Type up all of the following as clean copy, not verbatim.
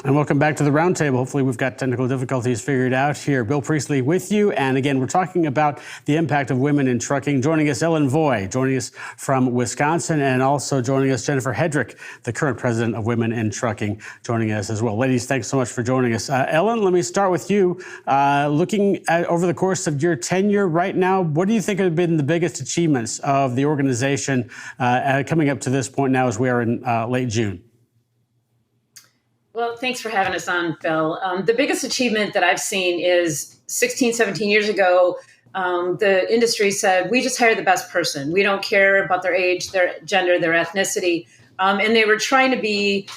And welcome back to the Roundtable. Hopefully we've got technical difficulties figured out here. Bill Priestley with you. And again, we're talking about the impact of women in trucking. Joining us, Ellen Voie, joining us from Wisconsin, and also joining us, Jennifer Hedrick, the current president of Women in Trucking, joining us as well. Ladies, thanks so much for joining us. Ellen, let me start with you. Looking at over the course of your tenure right now, what do you think have been the biggest achievements of the organization coming up to this point now as we are in late June? Well, thanks for having us on, Phil. The biggest achievement that I've seen is 16, 17 years ago, the industry said, we just hire the best person. We don't care about their age, their gender, their ethnicity. And they were trying to be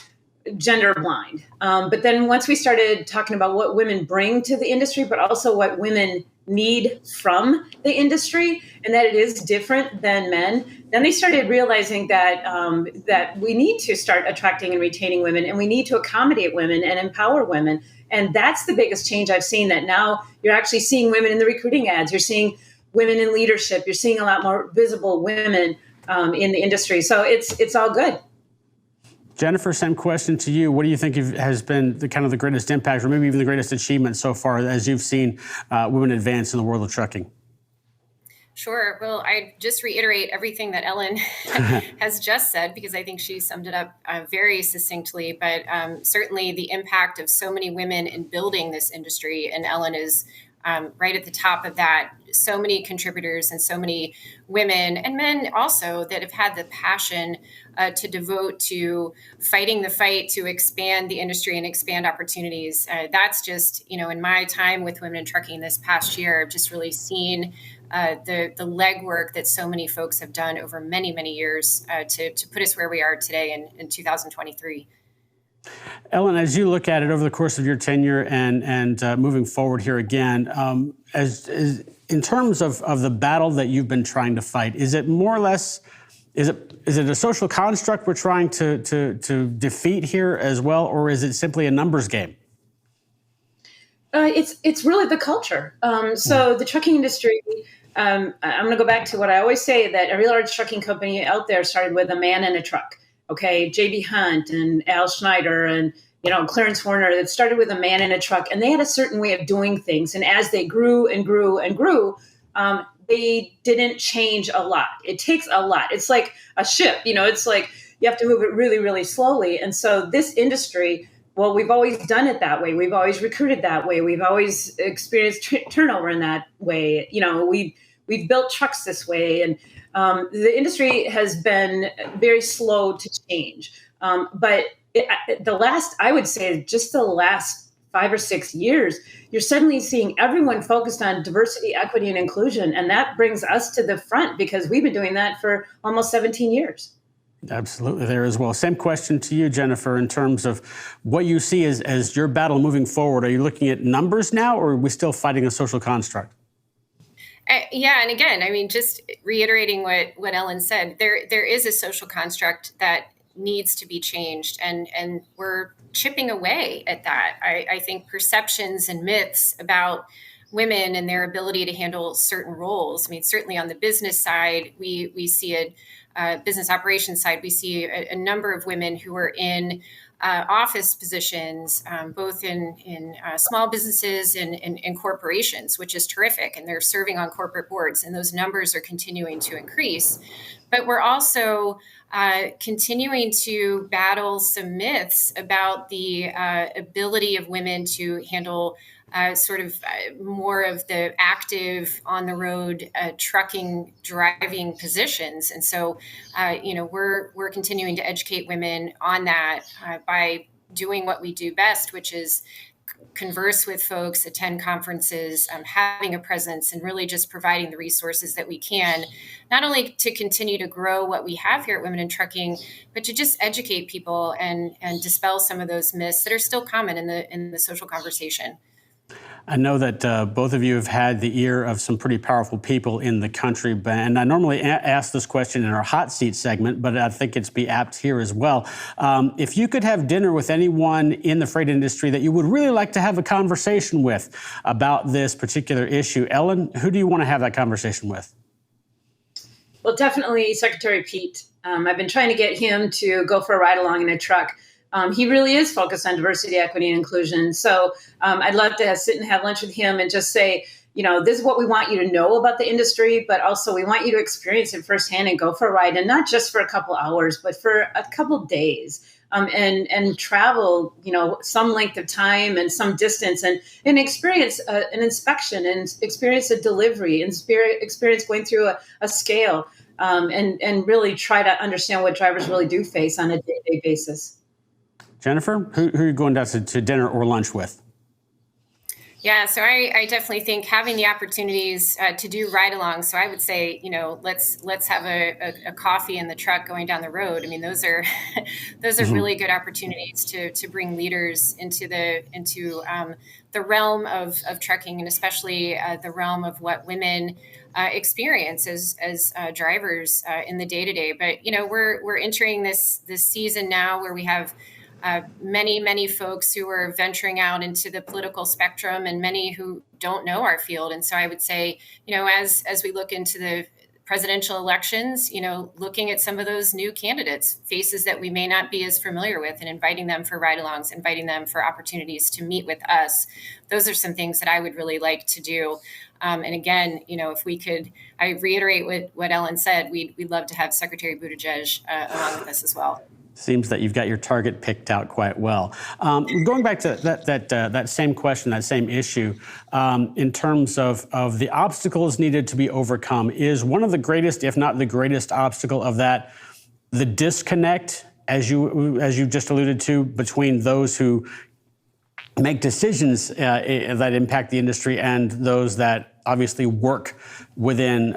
gender blind. But then once we started talking about what women bring to the industry, but also what women need from the industry, and that it is different than men, then they started realizing that that we need to start attracting and retaining women, and we need to accommodate women and empower women. And that's the biggest change I've seen, that now you're actually seeing women in the recruiting ads, you're seeing women in leadership, you're seeing a lot more visible women in the industry. So it's all good. Jennifer, same question to you. What do you think has been the kind of the greatest impact, or maybe even the greatest achievement so far as you've seen women advance in the world of trucking? Sure. Well, I just reiterate everything that Ellen has just said, because I think she summed it up very succinctly. But certainly the impact of so many women in building this industry, and Ellen is right at the top of that. So many contributors and so many women and men also that have had the passion to devote to fighting the fight to expand the industry and expand opportunities. That's just, in my time with Women in Trucking this past year, I've just really seen the legwork that so many folks have done over many, many years to put us where we are today in 2023. Ellen, as you look at it over the course of your tenure and moving forward here again, as in terms of the battle that you've been trying to fight, is it more or less, is it a social construct we're trying to defeat here as well, or is it simply a numbers game? It's really the culture. So the trucking industry, I'm going to go back to what I always say, that every large trucking company out there started with a man in a truck. Okay, J.B. Hunt and Al Schneider and Clarence Warner, that started with a man in a truck, and they had a certain way of doing things. And as they grew and grew and grew, they didn't change a lot. It takes a lot. It's like a ship, it's like you have to move it really, really slowly. And so this industry, well, we've always done it that way. We've always recruited that way. We've always experienced turnover in that way. We've built trucks this way, and the industry has been very slow to change. But I would say just the last 5 or 6 years, you're suddenly seeing everyone focused on diversity, equity, and inclusion. And that brings us to the front because we've been doing that for almost 17 years. Absolutely, there as well. Same question to you, Jennifer, in terms of what you see as your battle moving forward. Are you looking at numbers now, or are we still fighting a social construct? Yeah, and again, just reiterating what Ellen said, there is a social construct that needs to be changed, and we're chipping away at that. I think perceptions and myths about women and their ability to handle certain roles. Certainly on the business side, we see it. Business operations side, we see a number of women who are in office positions, both in small businesses and in corporations, which is terrific. And they're serving on corporate boards, and those numbers are continuing to increase. But we're also continuing to battle some myths about the ability of women to handle more of the active on the road trucking driving positions. And so, we're continuing to educate women on that by doing what we do best, which is converse with folks, attend conferences, having a presence, and really just providing the resources that we can, not only to continue to grow what we have here at Women in Trucking, but to just educate people and dispel some of those myths that are still common in the social conversation. I know that both of you have had the ear of some pretty powerful people in the country, and I normally ask this question in our hot seat segment, but I think it's be apt here as well. If you could have dinner with anyone in the freight industry that you would really like to have a conversation with about this particular issue, Ellen, who do you want to have that conversation with? Well, definitely Secretary Pete. I've been trying to get him to go for a ride along in a truck He really is focused on diversity, equity, and inclusion. So I'd love to sit and have lunch with him and just say, this is what we want you to know about the industry, but also we want you to experience it firsthand and go for a ride, and not just for a couple hours, but for a couple days. And travel, some length of time and some distance, and experience an inspection, and experience a delivery, and experience going through a scale, and really try to understand what drivers really do face on a day-to-day basis. Jennifer, who are you going down to dinner or lunch with? Yeah, so I definitely think having the opportunities to do ride-alongs. So I would say, let's have a coffee in the truck going down the road. I mean, those are really good opportunities to bring leaders into the realm of trucking, and especially the realm of what women experience as drivers in the day-to-day. But we're entering this season now where we have many folks who are venturing out into the political spectrum, and many who don't know our field. And so I would say, as we look into the presidential elections, looking at some of those new candidates, faces that we may not be as familiar with, and inviting them for ride-alongs, inviting them for opportunities to meet with us. Those are some things that I would really like to do. And again, if we could, I reiterate what Ellen said, we'd love to have Secretary Buttigieg along with us as well. Seems that you've got your target picked out quite well. Going back to that same question, that same issue, in terms of the obstacles needed to be overcome, is one of the greatest, if not the greatest obstacle of that, the disconnect, as you just alluded to, between those who make decisions that impact the industry and those that obviously work within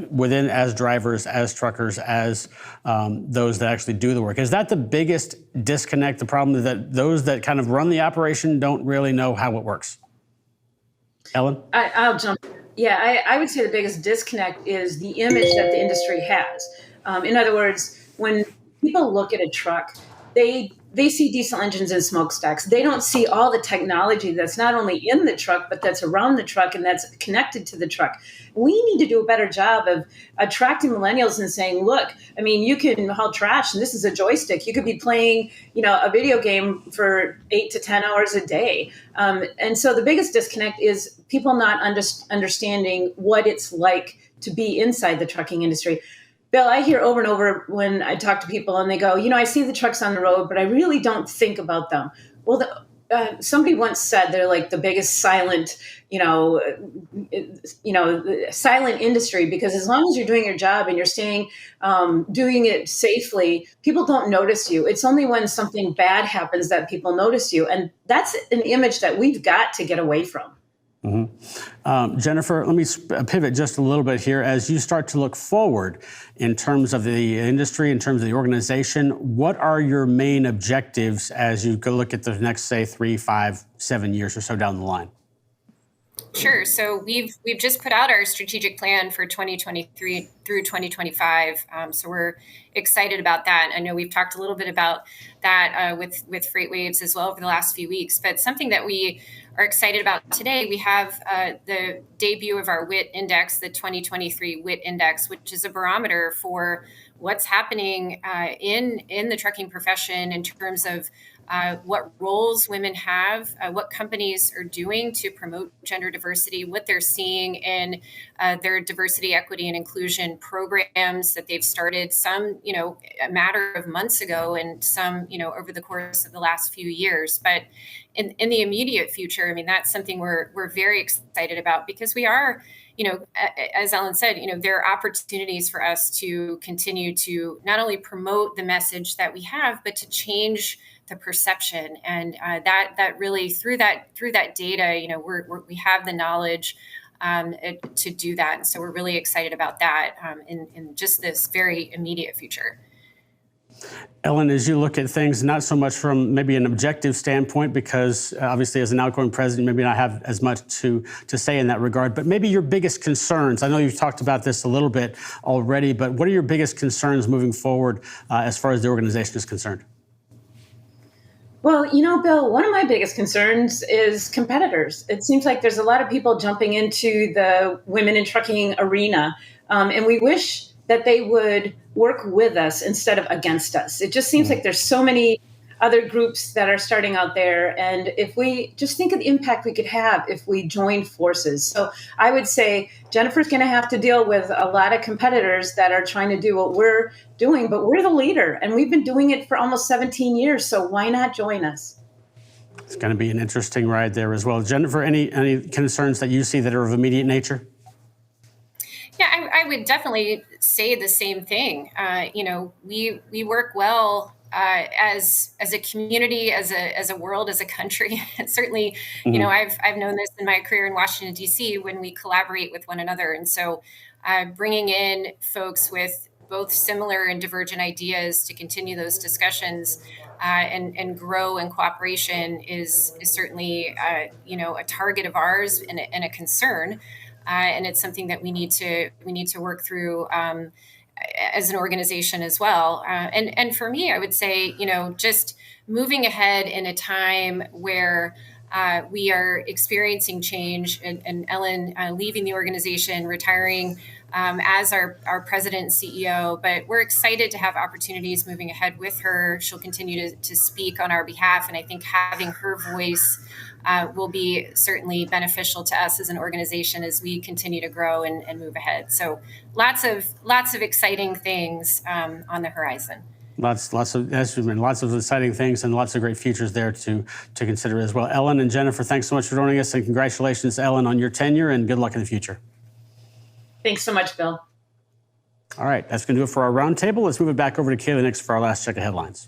within as drivers, as truckers, as those that actually do the work. Is that the biggest disconnect, the problem that those that kind of run the operation don't really know how it works? Ellen? I'll jump in. Yeah, I would say the biggest disconnect is the image that the industry has. In other words, when people look at a truck, they see diesel engines and smokestacks. They don't see all the technology that's not only in the truck, but that's around the truck and that's connected to the truck. We need to do a better job of attracting millennials and saying, look, I mean, you can haul trash and this is a joystick. You could be playing, a video game for 8 to 10 hours a day. And so the biggest disconnect is people not understanding what it's like to be inside the trucking industry. Bill, I hear over and over when I talk to people and they go, I see the trucks on the road, but I really don't think about them. Well, somebody once said they're like the biggest silent, silent industry, because as long as you're doing your job and you're staying, doing it safely, people don't notice you. It's only when something bad happens that people notice you. And that's an image that we've got to get away from. Mm-hmm. Jennifer, let me pivot just a little bit here. As you start to look forward in terms of the industry, in terms of the organization, what are your main objectives as you go look at the next, say, 3, 5, 7 years or so down the line? Sure. So we've just put out our strategic plan for 2023 through 2025. So we're excited about that. I know we've talked a little bit about that with FreightWaves as well over the last few weeks, but something that we are excited about today, we have the debut of our WIT Index, the 2023 WIT Index, which is a barometer for what's happening in the trucking profession in terms of what roles women have, what companies are doing to promote gender diversity, what they're seeing in their diversity, equity, and inclusion programs that they've started, some, a matter of months ago, and some, over the course of the last few years. But in the immediate future, I mean, that's something we're very excited about, because we are, as Ellen said, there are opportunities for us to continue to not only promote the message that we have, but to change the perception. And that really through that data, we have the knowledge to do that. And so we're really excited about that in just this very immediate future. Ellen, as you look at things, not so much from maybe an objective standpoint, because obviously as an outgoing president, maybe not have as much to say in that regard, but maybe your biggest concerns. I know you've talked about this a little bit already, but what are your biggest concerns moving forward as far as the organization is concerned? Well, Bill, one of my biggest concerns is competitors. It seems like there's a lot of people jumping into the women in trucking arena, and we wish that they would work with us instead of against us. It just seems like there's so many other groups that are starting out there. And if we just think of the impact we could have if we joined forces. So I would say Jennifer's going to have to deal with a lot of competitors that are trying to do what we're doing, but we're the leader and we've been doing it for almost 17 years. So why not join us? It's going to be an interesting ride there as well. Jennifer, any concerns that you see that are of immediate nature? Yeah, I would definitely say the same thing. We work well as a community, as a world, as a country. Certainly, I've known this in my career in Washington, D.C., when we collaborate with one another. And so bringing in folks with both similar and divergent ideas to continue those discussions and grow in cooperation is certainly, a target of ours and a concern. And it's something that we need to work through as an organization as well. And for me, I would say, just moving ahead in a time where we are experiencing change, and Ellen leaving the organization, retiring as our president and CEO, but we're excited to have opportunities moving ahead with her. She'll continue to speak on our behalf, and I think having her voice will be certainly beneficial to us as an organization as we continue to grow and move ahead. So lots of exciting things on the horizon. Lots of exciting things and lots of great futures there to consider as well. Ellen and Jennifer, thanks so much for joining us, and congratulations, Ellen, on your tenure, and good luck in the future. Thanks so much, Bill. All right, that's going to do it for our roundtable. Let's move it back over to Kayla next for our last check of headlines.